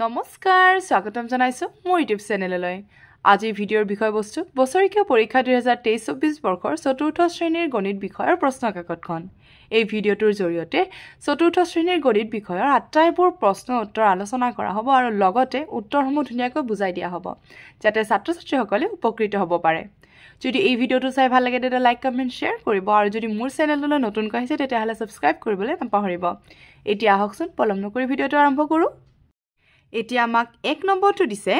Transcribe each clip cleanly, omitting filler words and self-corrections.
নমস্কাৰ স্বাগতম জনাইছো মোৰ ইউটিউব চেনেললৈ আজি ভিডিঅ'ৰ বিষয়বস্তু বছৰিকীয় পৰীক্ষা 2023-24 বৰ্ষৰ চতুৰ্থ শ্ৰেণীৰ গণিত বিষয়ৰ প্ৰশ্ন কাকতখন এই ভিডিঅ'টোৰ জৰিয়তে চতুৰ্থ শ্ৰেণীৰ গণিত বিষয়ৰ আটাইবোৰ প্ৰশ্ন উত্তৰ আলোচনা কৰা হ'ব আৰু লগতে উত্তৰসমূহ ধুনীয়াকৈ বুজাই দিয়া হ'ব যাতে ছাত্ৰ-ছাত্ৰীসকলে উপকৃত হ'ব পাৰে যদি এই ভিডিঅ'টো চাই ভাল লাগে তেন্তে লাইক কমেন্ট শেয়াৰ কৰিব আৰু যদি মোৰ চেনেললৈ নতুনকৈ আহিছে তেতিয়াহ'লে সাবস্ক্ৰাইব কৰিবলৈ নাপাহৰিব এতিয়া আহকচোন পলম নকৰি ভিডিঅ'টো আৰম্ভ কৰোঁ এতিয়া আমাক 1 নম্বৰটো দিছে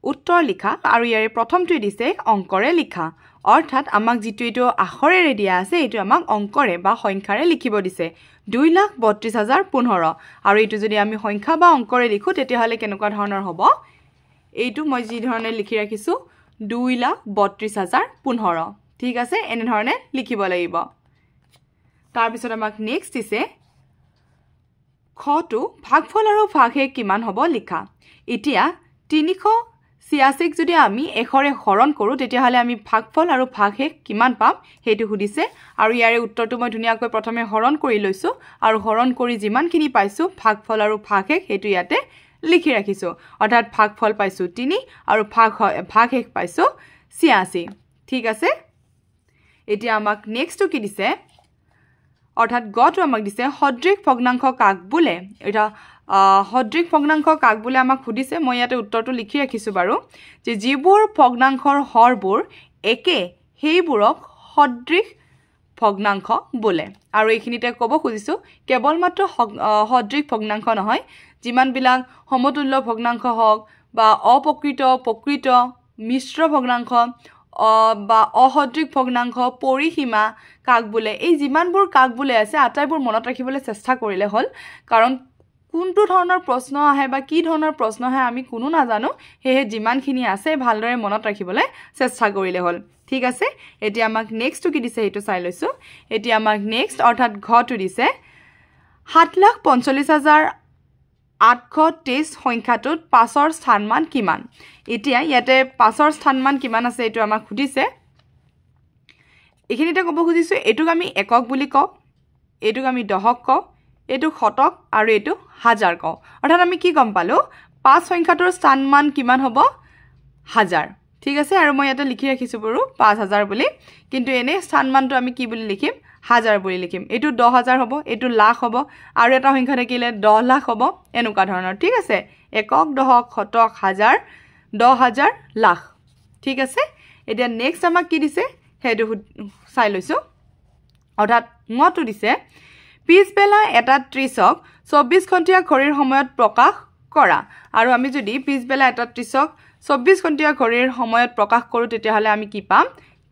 উত্তৰ লিখা আৰু ইয়াৰে প্ৰথমটো দিছে অংকৰে লিখা অৰ্থাৎ আমাক যেটো এটো আখৰেৰে দিয়া আছে এটো আমাক অংকৰে বা সংখ্যাৰে লিখিব দিছে 2,32,015 আৰু এটো যদি আমি সংখ্যা বা অংকৰে লিখো তেতিয়াহলে কেনেকুৱা ধৰণৰ হ'ব এইটো মই যি ধৰণে লিখি ৰাখিছো 2,32,015 ঠিক আছে এনে ধৰণে লিখিব লাগিব তাৰ পিছত আমাক নেক্সট দিছে খটো ভাগফল আৰু ভাগহে কিমান হ'ব লিখা এতিয়া 386 যদি আমি এখৰে হৰণ কৰো তেতিয়াহলে আমি ভাগফল আৰু ভাগহে কিমান পাম হেতু সুধিছে আৰু ইয়াৰে উত্তৰটো মই ধুনিয়াকৈ প্ৰথমে হৰণ কৰি লৈছো আৰু হৰণ কৰি যিমানখিনি পাইছো ভাগফল আৰু ভাগহে হেতু ইয়াতে লিখি ৰাখিছো অৰ্থাৎ ভাগফল পাইছো 3 আৰু ভাগহে পাইছো 86 ঠিক আছে এতিয়া আমাক নেক্সটটো কি দিছে অৰ্থাৎ গটো আমাক দিছে সদৃশ ভগ্নাংশ কাক বোলে এটা সদৃশ ভগ্নাংশ কাক বোলে আমাক সুধিছে মই ইয়াতে উত্তৰটো লিখি ৰাখিছো বাৰু যে যিবোৰ ভগ্নাংশৰ হৰবোৰ একে হেইবোৰক সদৃশ ভগ্নাংশ বোলে আৰু এইখিনিতে ক'ব খুজিছো কেৱল মাত্ৰ সদৃশ ভগ্নাংশ নহয় যিমান বিলাক সমতুল্য ভগ্নাংশ হওক বা প্ৰকৃত মিশ্ৰ ভগ্নাংশ বা অসদৃশ ভগ্নাংশ পৰিসীমা কাক বোলে এই যিমানবোৰ কাক বোলে আছে আটাইবোৰ মনত ৰাখিবলৈ চেষ্টা কৰিলে হল কাৰণ কোনটো ধৰণৰ প্ৰশ্ন আহে বা কি ধৰণৰ প্ৰশ্ন আহে আমি কোনো নাজানো হেহে যিমানখিনি আছে ভালদৰে মনত ৰাখিবলৈ চেষ্টা কৰিলে হল ঠিক আছে এতিয়া আমাক নেক্সটটো কি দিছে হেতু চাই লৈছো এতিয়া আমাক নেক্সট অৰ্থাৎ ঘটো দিছে 7,45,823 সংখ্যাটোত 5ৰ স্থানমান কিমান এতিয়া ইয়াতে 5ৰ স্থানমান কিমান আছে এটো আমাক সুধিছে এখিনিতে ক'ব খুজিছো এটুক আমি একক বুলি কও এটুক আমি দহক কও এটু শতক আৰু এটু হাজাৰ কও অৰ্থাৎ আমি কি গম পালো 5 সংখ্যাটোৰ স্থানমান কিমান হ'ব হাজাৰ ঠিক আছে আৰু মই ইয়াতে লিখি ৰাখিছো বাৰু 5000 বুলি কিন্তু এনে স্থানমানটো আমি কি বুলি লিখিম হাজাৰ বুলি লিখিম এটু 10000 হ'ব এটু লাখ হ'ব আৰু এটা সংখ্যা থাকিলে 10 লাখ হ'ব এনেকুৱা ধৰণৰ ঠিক আছে একক দহক শতক হাজাৰ 10000 লাখ ঠিক আছে এতিয়া নেক্সট আমাক কি দিছে হেতু চাই লৈছো অৰ্থাৎ মটো দিছে পিছবেলা এটা 30ক 24 ঘণ্টিয়া ঘড়ীৰ সময়ত প্ৰকাশ কৰা আৰু আমি যদি পিছবেলা এটা 30ক 24 ঘণ্টিয়া ঘড়ীৰ সময়ত প্ৰকাশ কৰো তেতিয়াহলে আমি কি পাম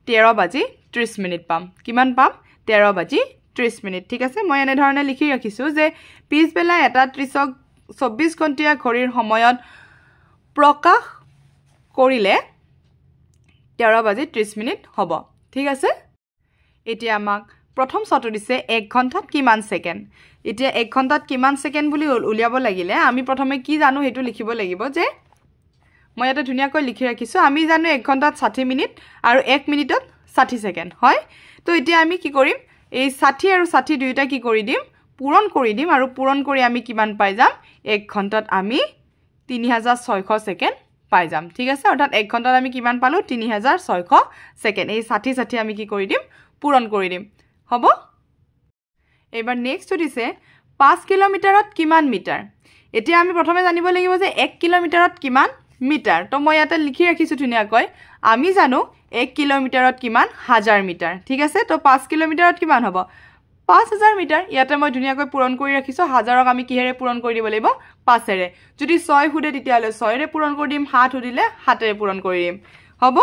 13:30 মিনিট পাম কিমান পাম 13:30 মিনিট ঠিক আছে মই এনে ধৰণে লিখি ৰাখিছো যে পিছবেলা এটা 30ক 24 ঘণ্টিয়া ঘড়ীৰ সময়ত প্ৰকাশ কৰিলে 13:30 মিনিট হ'ব ঠিক আছে এতিয়া আমাক প্ৰথম চটো দিছে 1 ঘণ্টাত কিমান সেকেন্ড এতিয়া 1 ঘণ্টাত কিমান সেকেন্ড বুলি উলিয়াব লাগিলে আমি প্ৰথমে কি জানো হেতু লিখিব লাগিব যে মই এটা ধুনিয়াকৈ লিখি ৰাখিছো আমি জানো 1 ঘণ্টাত 60 মিনিট আৰু 1 মিনিটত 60 সেকেন্ড হয় তো এতিয়া আমি কি কৰিম এই 60 আৰু 60 দুইটা কি কৰি দিম পূৰণ কৰি দিম আৰু পূৰণ কৰি আমি কিমান পাই যাম 1 ঘণ্টাত আমি 3600 সেকেন্ড পাই যাম ঠিক আছে অৰ্থাৎ 1 ঘণ্টাত আমি কিমান পালো 3600 সেকেন্ড এই 60 আমি কি কৰি দিম পূৰণ কৰি দিম হ'ব এবাৰ নেক্সট দিছে 5 কিলোমিটাৰত কিমান মিটাৰ এতিয়া আমি প্ৰথমে জানিব লাগিব যে 1 কিলোমিটাৰত কিমান মিটাৰ তো মই ইয়াতে লিখি ৰাখিছো ধুনিয়াকৈ আমি জানো 1 কিলোমিটাৰত কিমান হাজাৰ মিটাৰ ঠিক আছে তো 5 কিলোমিটাৰত কিমান হ'ব 5000 মিটাৰ ইয়াতে মই ধুনিয়াকৈ পূৰণ কৰি ৰাখিছো হাজাৰক আমি কিহেৰে পূৰণ কৰি দিব লাগিব 5 এৰে যদি 6 হুদে তেতিয়ালে 6 এৰে পূৰণ কৰি দিম 7 হুদিলে 7 এৰে পূৰণ কৰি দিম হ'ব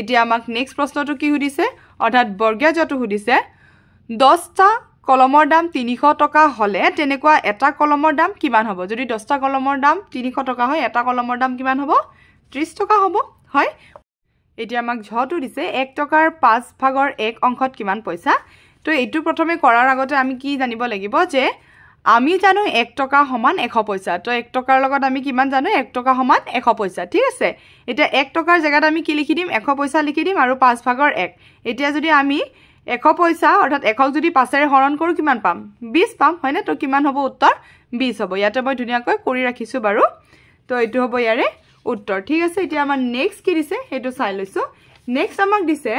এতিয়া আমাক নেক্সট প্ৰশ্নটো কি সুধিছে অৰ্থাৎ বৰ্গীয় যটো সুধিছে 10টা কলমৰ দাম 300 টকা হলে তেনেকুৱা এটা কলমৰ দাম কিমান হ'ব যদি 10টা কলমৰ দাম 300 টকা হয় এটা কলমৰ দাম কিমান হ'ব 30 টকা হ'ব হয় এতিয়া আমাক ঝটো দিছে 1 টকাৰ 5 ভাগৰ 1 অংশত কিমান পইচা তো এইটো প্ৰথমে কৰাৰ আগতে আমি কি জানিব লাগিব যে আমি জানো 1 টকা সমান 100 পইচা তো 1 টকাৰ লগত আমি কিমান জানো 1 টকা সমান 100 পইচা ঠিক আছে এতিয়া 1 টকাৰ জায়গাত আমি কি লিখি দিম 100 পইচা লিখি দিম আৰু 5 ভাগৰ 1 এতিয়া যদি আমি 100 পইচা অৰ্থাৎ 100ক যদি 5 এৰে হৰণ কৰো কিমান পাম 20 পাম হয়নে তো কিমান হ'ব উত্তৰ 20 হ'ব ইয়াতে মই ধুনিয়াকৈ কৰি ৰাখিছো বাৰু তো এইটো হ'ব ইয়াৰে উত্তৰ ঠিক আছে এতিয়া আমাৰ নেক্সট কি দিছে হেতু চাই লৈছো নেক্সট আমাক দিছে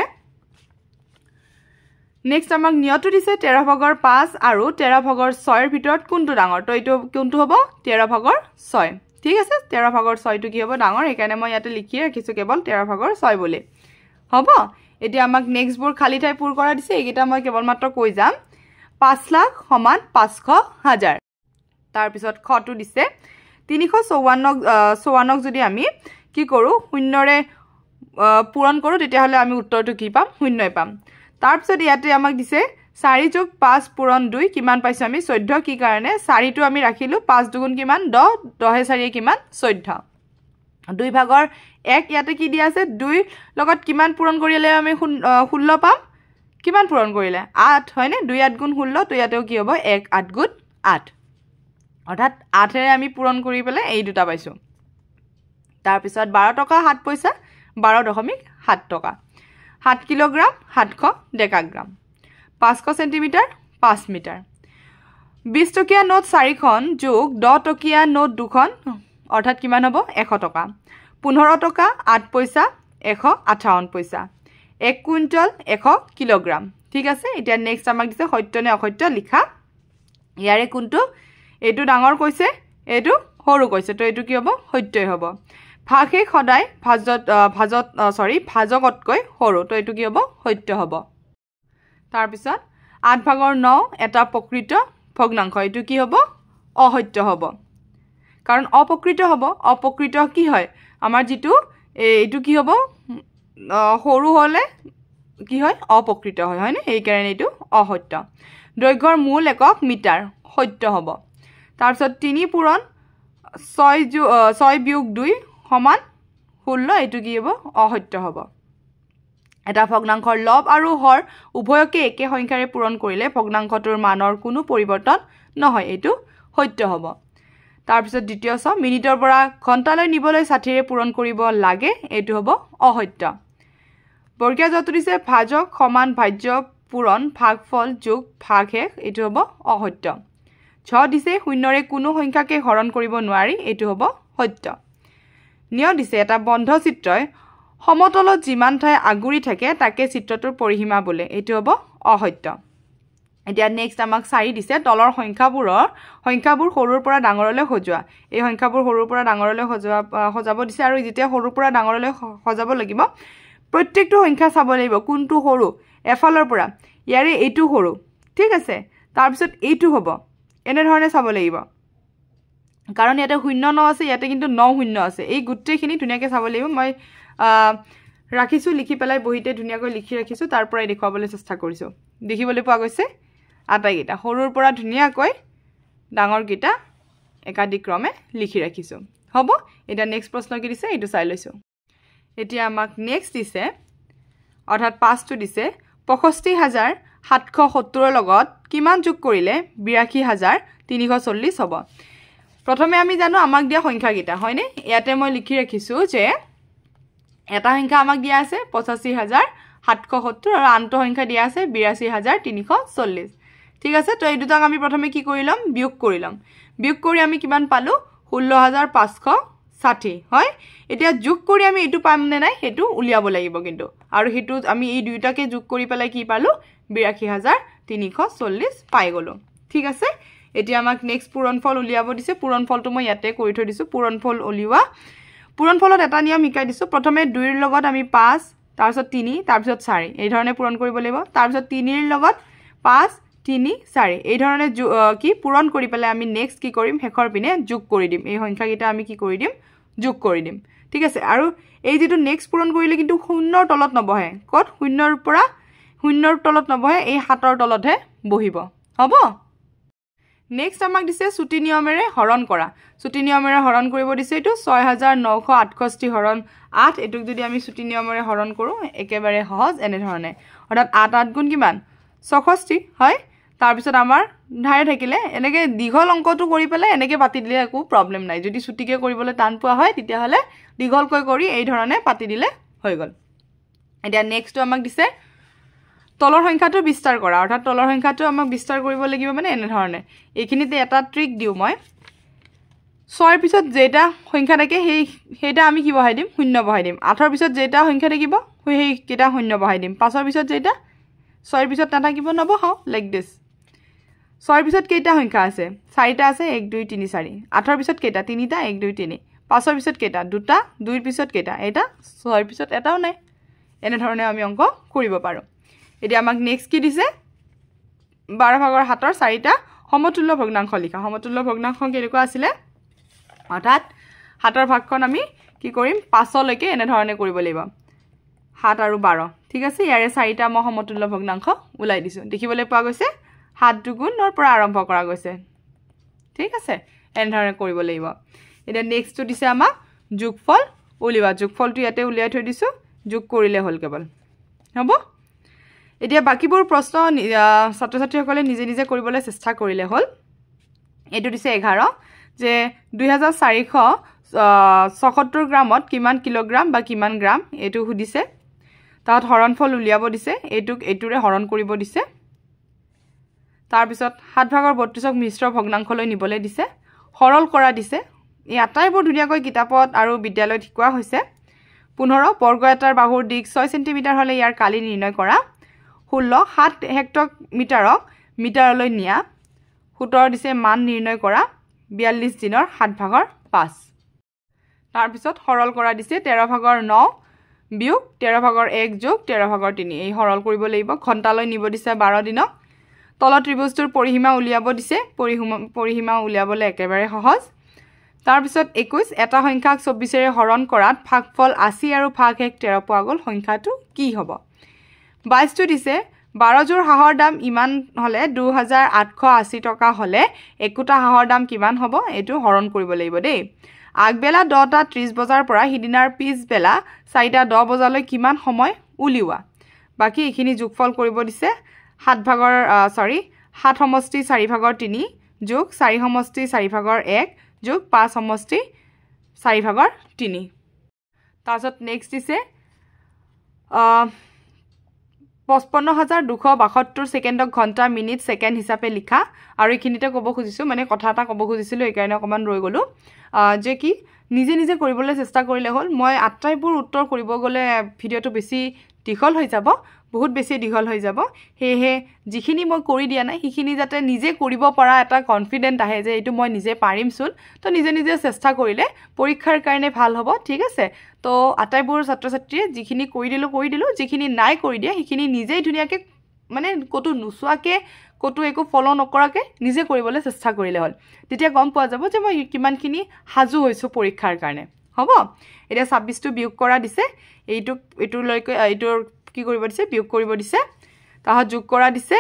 নেক্সট আমাক নিয়টো দিছে 13 ভাগৰ 5 আৰু 13 ভাগৰ 6 ৰ ভিতৰত কোনটো ডাঙৰ তো এইটো কোনটো হ'ব 13 ভাগৰ 6 ঠিক আছে 13 ভাগৰ 6 টো কি হ'ব ডাঙৰ একাৰণে মই ইয়াতে লিখি ৰাখিছো কেৱল 13 ভাগৰ 6 বুলি হ'ব এতিয়া আমাক নেক্সট বোৰ খালি ঠাই পূৰ কৰা দিছে এইকেইটা মই কেৱল মাত্ৰ কৈ যাম 5 লাখ সমান 500,000 তাৰ পিছত খটো দিছে 354 যদি আমি কি কৰো শূন্যৰে পূৰণ কৰো তেতিয়া হলে আমি উত্তৰটো কি পাম শূন্যই পাম তাৰ পিছত ইয়াতে আমাক দিছে 4 + 5 পূৰণ 2 কিমান পাইছো আমি 14 কি কাৰণে 4 টো আমি ৰাখিলো 5 দুগুণ কিমান 10 10 4 কিমান 14 2 ভাগৰ 1 ইয়াতে কি দিয়া আছে 2 লগত কিমান পূৰণ কৰিলে আমি 16 পাম কিমান পূৰণ কৰিলে 8 হয়নে 2 8 গুণ 16 তো ইয়াতেও কি হ'ব 1 8 গুণ 8 অৰ্থাৎ 8 এৰে আমি পূৰণ কৰি পেলে এই দুটা পাইছো তাৰ পিছত 12 টকা 7 পইচা 12.7 টকা 7 কিলোগ্ৰাম 700 ডেকাগ্ৰাম 500 সেন্টিমিটাৰ 5 মিটাৰ 20 টকীয়া নোট 4খন যোগ 10 টকীয়া নোট 2খন অৰ্থাৎ কিমান হ'ব 100 টকা 15 টকা 8 পইচা 158 পইচা 1 কুইণ্টল 100 কিলোগ্ৰাম ঠিক আছে এতিয়া নেক্সট আমাক দিছে সত্য নে অসত্য লিখা ইয়াৰে কোনটো এইটো ডাঙৰ কৈছে এইটো সৰু কৈছে তো এইটো কি হ'ব সত্যই হ'ব ভাগে সদায় ভাজকতকৈ সৰু তো এইটো কি হ'ব সত্য হ'ব তাৰ পিছত 8 ভাগৰ 9 এটা প্ৰকৃত ভগ্নাংশ এইটো কি হ'ব অসত্য হ'ব কাৰণ অপ্ৰকৃত কি হয় আমাৰ যেটো এইটো কি হ'ব সৰু হলে কি হয় অপ্ৰকৃত হয় হয়নে এই কাৰণে এইটো অসত্য দৈৰ্ঘ্যৰ মূল একক মিটাৰ সত্য হ'ব তাৰ পিছত 3 পূৰণ 6 বিয়োগ 2 সমান 16 এইটো কি হ'ব অসত্য হ'ব এটা ভগ্নাংশৰ লব আৰু হৰ উভয়কে একে সংখ্যাৰে পূৰণ কৰিলে ভগ্নাংশটোৰ মানৰ কোনো পৰিৱৰ্তন নহয় এইটো সত্য হ'ব তাৰ পিছত দ্বিতীয় ছ মিনিটৰ পৰা ঘণ্টালৈ নিবলৈ 60 ৰে পূৰণ কৰিব লাগে এইটো হ'ব অসত্য বৰ্গীয় যটো দিছে ভাজক সমান ভাজ্য পূৰণ ভাগফল যোগ ভাগশেষ এইটো হ'ব অসত্য ছ দিছে শূন্যৰে কোনো সংখ্যাকে হৰণ কৰিব নোৱাৰি এইটো হ'ব সত্য নিয় দিছে এটা বন্ধ চিত্ৰই সমতলত যিমান ঠাই আগুৰি থাকে তাকে চিত্ৰটোৰ পৰিসীমা বোলে এইটো হ'ব অসত্য এতিয়া নেক্সট আমাক 4 দিছে তলৰ সংখ্যাবোৰ সৰুৰ পৰা ডাঙৰলৈ সজোৱা এই সংখ্যাবোৰ সৰুৰ পৰা ডাঙৰলৈ সজাব দিছে আৰু যেতিয়া সৰুৰ পৰা ডাঙৰলৈ সজাব লাগিব প্ৰত্যেকটো সংখ্যা চাব লাগিব কোনটো সৰু এফালৰ পৰা ইয়াৰে এইটো সৰু ঠিক আছে তাৰ পিছত এইটো হ'ব এনে ধৰণে চাব লাগিব কাৰণ ইয়াতে 0 9 আছে ইয়াতে কিন্তু 9 0 আছে এই গুটেখিনি ধুনিয়াকৈ চাব লাগিব মই ৰাখিছো লিখি পেলাই বহিতে ধুনিয়াকৈ লিখি ৰাখিছো তাৰ পৰাই দেখুৱাবলৈ চেষ্টা কৰিছো দেখিবলৈ পোৱা গৈছে আটাইকেইটা সৰুৰ পৰা ধুনিয়াকৈ ডাঙৰ কেইটা একাধিক ক্ৰমে লিখি ৰাখিছো হ'ব এটা নেক্সট প্ৰশ্ন কি দিছে এইটো চাই লৈছো এতিয়া আমাক নেক্সট দিছে অৰ্থাৎ 5 টো দিছে 65770 ৰ লগত কিমান যোগ কৰিলে 82340 হ'ব প্ৰথমে আমি জানো আমাক দিয়া সংখ্যা কেইটা হয়নে ইয়াতে মই লিখি ৰাখিছো যে এটা সংখ্যা আমাক দিয়া আছে 85770 আৰু আনটো সংখ্যা দিয়া আছে 82340 ঠিক আছে তো এই দুটাক আমি প্ৰথমে কি কৰিলাম বিয়োগ কৰি আমি কিমান পালো 16560 হয় এতিয়া যোগ কৰি আমি এটো পাম নে নাই হেতু উলিয়াব লাগিব কিন্তু আৰু হেতু আমি এই দুইটাকে যোগ কৰি পেলাই কি পালো 82340 পাই গলো ঠিক আছে এতিয়া আমাক নেক্সট পূৰণফল উলিয়াব দিছে পূৰণফলটো মই ইয়াতে কৰি থৈ দিছো পূৰণফল উলিওৱা পূৰণফলত এটা নিয়ম শিকাই দিছো প্ৰথমে 2 ৰ লগত আমি 5 তাৰ পিছত 3 তাৰ পিছত 4 এই ধৰণে পূৰণ কৰিব লাগিব তাৰ পিছত 3 ৰ লগত 5 3 4 এই ধৰণে কি পূৰণ কৰি পেলাই আমি নেক্সট কি কৰিম হেখৰ পিনে যোগ কৰি দিম এই সংখ্যা কেইটা আমি কি কৰি দিম যোগ কৰি দিম ঠিক আছে আৰু এই যেটো নেক্সট পূৰণ কৰিলে কিন্তু শূন্যৰ তলত নবহে কত শূন্যৰ পৰা শূন্যৰ তলত নবহে এই হাতৰ তলতহে বহিব হ'ব নেক্সট আমাক দিছে ছুটি নিয়মেৰে হৰণ কৰা ছুটি নিয়মেৰে হৰণ কৰিব দিছে এটো 6968 হৰণ 8 এটুক যদি আমি ছুটি নিয়মেৰে হৰণ কৰো একেবাৰে সহজ এনে ধৰণে অৰ্থাৎ 8 8 গুণ কিমান 66 হয় তাৰ পিছত আমাৰ ধাৰে থাকিলে এনেকে দীঘল অংকটো কৰি পেলাই এনেকে পাতি দিলে একো প্ৰবলেম নাই যদি ছুটিকে কৰিবলৈ টান পোৱা হয় তেতিয়া হলে দীঘলকৈ কৰি এই ধৰণে পাতি দিলে হৈ গল এতিয়া নেক্সটটো আমাক দিছে তলৰ সংখ্যাটো বিস্তাৰ কৰা অৰ্থাৎ তলৰ সংখ্যাটো আমাক বিস্তাৰ কৰিব লাগিব মানে এনে ধৰণে এইখিনিতে এটা ট্ৰিক দিও মই 6ৰ পিছত যেটা সংখ্যা থাকে সেইটা আমি কি বহাই দিম শূন্য বহাই দিম 8ৰ পিছত যেটা সংখ্যা থাকিব সেই কেটা শূন্য বহাই দিম 5ৰ পিছত যেটা 6ৰ পিছত নাথাকিব নবহাও লাইক দিস 6ৰ পিছত কেইটা সংখ্যা আছে 4টা আছে 1 2 3 4 8ৰ পিছত কেইটা 3টা 1 2 3 5ৰ পিছত কেইটা দুটা 2ৰ পিছত কেইটা এটা 6ৰ পিছত এটাও নাই এনে ধৰণে আমি অংক কৰিব পাৰো এতিয়া আমাক নেক্সট কি দিছে 12 ভাগৰ 7ৰ 4টা সমতুল্য ভগ্নাংশ লিখা সমতুল্য ভগ্নাংশ কেনেকুৱা আছিল অৰ্থাৎ 7ৰ ভাগখন আমি কি কৰিম 5 লৈকে এনে ধৰণে কৰিব লাগিব 7 আৰু 12 ঠিক আছে ইয়াৰে 4টা মই সমতুল্য ভগ্নাংশ উলাই দিছো দেখিবলৈ পোৱা গৈছে 7 দুগুণৰ পৰা আৰম্ভ কৰা গৈছে ঠিক আছে এনে ধৰণে কৰিব লাগিব এতিয়া নেক্সটটো দিছে আমাক যোগফল উলিওৱা যোগফলটো ইয়াতে উলিয়াই থৈ দিছো যোগ কৰিলে হল কেৱল হ'ব এতিয়া বাকিবোৰ প্ৰশ্ন ছাত্ৰ-ছাত্ৰীসকলে নিজে নিজে কৰিবলৈ চেষ্টা কৰিলে হল এটো দিছে 11 যে 2476 গ্ৰামত কিমান কিলোগ্ৰাম বা কিমান গ্ৰাম এটো সুধিছে তাত হৰণফল উলিয়াব দিছে এটোৰে হৰণ কৰিব দিছে তাৰ পিছত 7 ভাগৰ 32ক মিশ্ৰ ভগ্নাংশলৈ নিবলৈ দিছে হৰল কৰা দিছে এই আটাইবোৰ ধুনিয়াকৈ কিতাপত আৰু বিদ্যালয়ত শিকোৱা হৈছে 15 বৰ্গ এটাৰ বাহুৰ দিক 6 সেন্টিমিটাৰ হলে ইয়াৰ কালি নিৰ্ণয় কৰা 16 7 হেক্টমিটাৰক মিটাৰলৈ নিয়া 17 দিছে মান নিৰ্ণয় কৰা 42 দিনৰ 7 ভাগৰ 5 তাৰ পিছত হৰল কৰা দিছে 13 ভাগৰ 9 বিয়োগ 13 ভাগৰ 1 যোগ 13 ভাগৰ 3 এই হৰল কৰিব লাগিব ঘণ্টালৈ নিব দিছে 12 দিনক তল ত্ৰিভুজটোৰ পৰিসীমা উলিয়াব দিছে পৰিসীমা উলিয়াবলৈ একেবাৰে সহজ তাৰ পিছত 21 এটা সংখ্যাক 24 ৰে হৰণ কৰাত ভাগফল 80 আৰু ভাগ 1 13 পোৱা গল সংখ্যাটো কি হ'ব 22 টো দিছে 12 জোৰ হাঁহৰ দাম ইমান হলে 2880 টকা হলে একোটা হাঁহৰ দাম কিমান হ'ব এটো হৰণ কৰিব লাগিব দেই আগবেলা 10টা 30 বজাৰ পৰা হিদিনাৰ পিছবেলা 4টা 10 বজালৈ কিমান সময় উলিওৱা বাকি এখিনি যোগফল কৰিব দিছে 7 ভাগৰ 7 সমষ্টি 4 ভাগৰ 3 যোগ 4 সমষ্টি 4 ভাগৰ 1 যোগ 5 সমষ্টি 4 ভাগৰ 3 তাৰছত নেক্সট দিছে 55272 সেকেন্ডক ঘন্টা মিনিট সেকেন্ড হিচাপে লিখা আৰু এখিনিতে ক'ব খুজিছো মানে কথা এটা ক'ব খুজিছিলো এই কাৰণে অকমান ৰৈ গলো যে কি নিজে নিজে কৰিবলৈ চেষ্টা কৰিলে হল মই আটাইবোৰ উত্তৰ কৰিব গলে ভিডিওটো বেছি দীঘল হৈ যাব বহুত বেছি দীঘল হৈ যাব হেহে যিখিনি মই কৰি দিয়া নাই হিখিনি যাতে নিজে কৰিব পৰা এটা কনফিডেন্ট আহে যে এটো মই নিজে পাৰিম সুন তো নিজে নিজে চেষ্টা কৰিলে পৰীক্ষাৰ কাৰণে ভাল হ'ব ঠিক আছে তো আটাইবোৰ ছাত্ৰ-ছাত্ৰীয়ে যিখিনি কৰি দিলো যিখিনি নাই কৰি দিয়া হিখিনি নিজেই ধুনিয়াকে মানে কটো নুসুৱাকে কটো একো ফলো নকৰাকে নিজে কৰিবলৈ চেষ্টা কৰিলে হল তেতিয়া গম পোৱা যাব যে মই কিমানখিনি হাজু হৈছো পৰীক্ষাৰ কাৰণে হ'ব এতিয়া 26 টো বিয়োগ কৰা দিছে এইটোলৈকে এইটোৰ কি কৰিব দিছে বিয়োগ কৰিব দিছে তাহত যোগ কৰা দিছে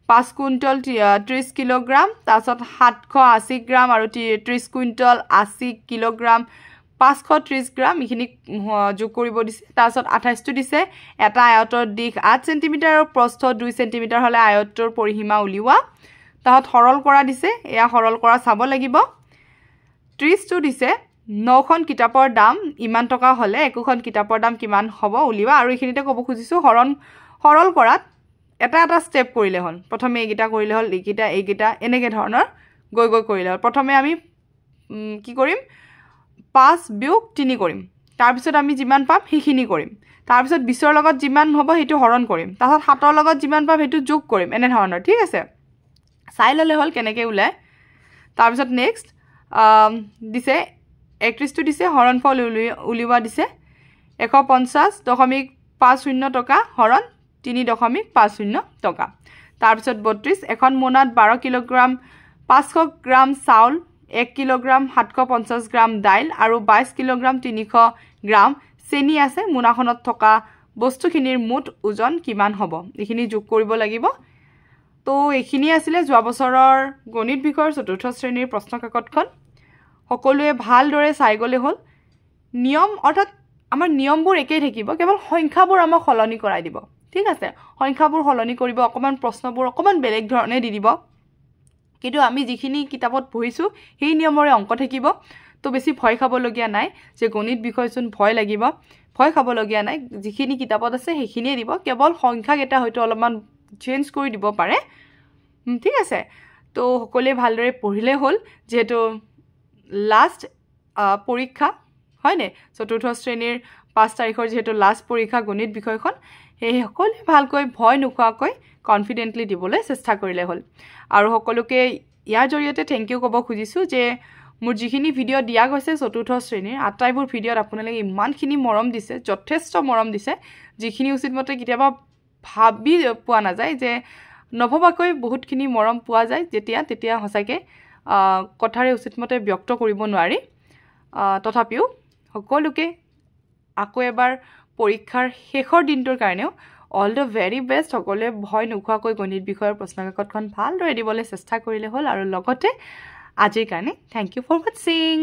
5 কুইন্টল 30 কিলোগ্ৰাম তাছত 780 গ্ৰাম আৰু 30 কুইন্টল 80 কিলোগ্ৰাম 530 গ্ৰাম ইখিনি যোগ কৰিব দিছে তাছত 28 টো দিছে এটা আয়তৰ দিশ 8 সেন্টিমিটাৰ আৰু প্ৰস্থ 2 সেন্টিমিটাৰ হলে আয়তৰ পৰিসীমা উলিওৱা তাহত হৰল কৰা দিছে এয়া হৰল কৰা চাব লাগিব 30 টো দিছে 9খন কিতাপৰ দাম ইমান টকা হলে একোখন কিতাপৰ দাম কিমান হ'ব উলিওৱা আৰু এখিনিতে ক'ব খুজিছো হৰল কৰাত এটা স্টেপ কৰিলে হল প্ৰথমে এইগিটা কৰিলে হল এইগিটা এনেকে ধৰণৰ গৈ কৰিলে হল প্ৰথমে আমি কি কৰিম 5 বিয়োগ 3 কৰিম তাৰ পিছত আমি যিমান পাম হিখিনি কৰিম তাৰ পিছত 20 ৰ লগত যিমান হ'ব হেতু হৰণ কৰিম তাৰছত 7 ৰ লগত যিমান পাম হেতু যোগ কৰিম এনে ধৰণৰ ঠিক আছে চাই ললে হল কেনেকে উলাই তাৰ পিছত নেক্সট দিছে 31 টো দিছে হৰণফল উলিওৱা দিছে 150.50 টকা হৰণ 3.50 টকা তাৰ পিছত 32 এখন মোনাত 12 কিলোগ্ৰাম 500 গ্ৰাম চাউল 1 কিলোগ্ৰাম 750 গ্ৰাম দাইল আৰু 22 কিলোগ্ৰাম 300 গ্ৰাম চেনি আছে মোনাখনত থকা বস্তুখিনিৰ মুঠ ওজন কিমান হ'ব এখিনি যোগ কৰিব লাগিব তো এখিনি আছিল যোৱা বছৰৰ গণিত বিষয়ৰ চতুৰ্থ শ্ৰেণীৰ প্ৰশ্ন কাকতখন সকলোৱে ভালদৰে চাই গলে হল নিয়ম অৰ্থাৎ আমাৰ নিয়মবোৰ একেই থাকিব কেৱল সংখ্যাবোৰ আমাক হলনি কৰাই দিব ঠিক আছে সংখ্যাবোৰ হলনি কৰিব অকমান প্ৰশ্নবোৰ অকমান বেলেগ ধৰণে দি দিব কিন্তু আমি যিখিনি কিতাপত পঢ়িছো সেই নিয়মৰে অংক থাকিব তো বেছি ভয় খাব লগিয়া নাই যে গণিত বিষয়চোন ভয় লাগিব ভয় খাব লগিয়া নাই যিখিনি কিতাপত আছে সেইখিনিয়ে দিব কেৱল সংখ্যা কেটা হয়তো অলপমান চেঞ্জ কৰি দিব পাৰে ঠিক আছে তো সকলোৱে ভালদৰে পঢ়িলে হল যেহেতু লাষ্ট পৰীক্ষা হয়নে চতুৰ্থ শ্ৰেণীৰ 5 তাৰিখৰ যেহেতু লাষ্ট পৰীক্ষা গণিত বিষয়খন সেই সকলোৱে ভালকৈ ভয় নোখোৱাকৈ কনফিডেন্টলি দিবলৈ চেষ্টা কৰিলে হ'ল আৰু সকলোকে ইয়াৰ জৰিয়তে থেংক ইউ ক'ব খুজিছোঁ যে মোৰ যিখিনি ভিডিঅ' দিয়া গৈছে চতুৰ্থ শ্ৰেণীৰ আটাইবোৰ ভিডিঅ'ত আপোনালোকে ইমানখিনি মৰম দিছে যথেষ্ট মৰম দিছে যিখিনি উচিত মতে কেতিয়াবা ভাবি পোৱা নাযায় যে নভবাকৈ বহুতখিনি মৰম পোৱা যায় তেতিয়া সঁচাকৈ কথাৰে উচিত মতে ব্যক্ত কৰিব নোৱাৰি তথাপিও সকলোকে আকৌ এবাৰ পৰীক্ষাৰ শেষৰ দিনটোৰ কাৰণেও অল দ্য ভেৰি বেষ্ট সকলোৱে ভয় নোখোৱাকৈ গণিত বিষয়ৰ প্ৰশ্নকাকতখন ভালদৰে দিবলৈ চেষ্টা কৰিলে হ'ল আৰু লগতে আজিৰ কাৰণে থেংক ইউ ফৰ ৱাচিং